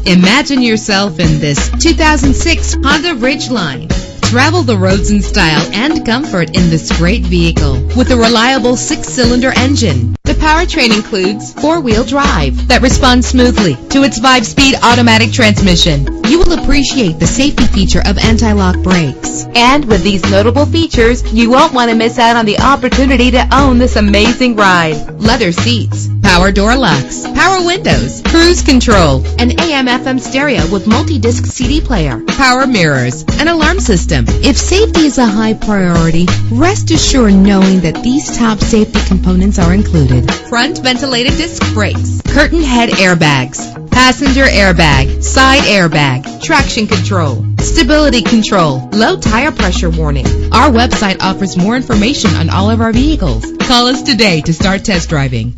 Imagine yourself in this 2006 Honda Ridgeline. Travel the roads in style and comfort in this great vehicle with a reliable 6-cylinder engine. The powertrain includes 4-wheel drive that responds smoothly to its 5-speed automatic transmission. You will appreciate the safety feature of anti-lock brakes. And with these notable features, you won't want to miss out on the opportunity to own this amazing ride. Leather seats, power door locks, power windows, cruise control, an AM/FM stereo with multi-disc CD player, power mirrors, an alarm system. If safety is a high priority, rest assured knowing that these top safety components are included. Front ventilated disc brakes, curtain head airbags, passenger airbag, side airbag, traction control, stability control, low tire pressure warning. Our website offers more information on all of our vehicles. Call us today to start test driving.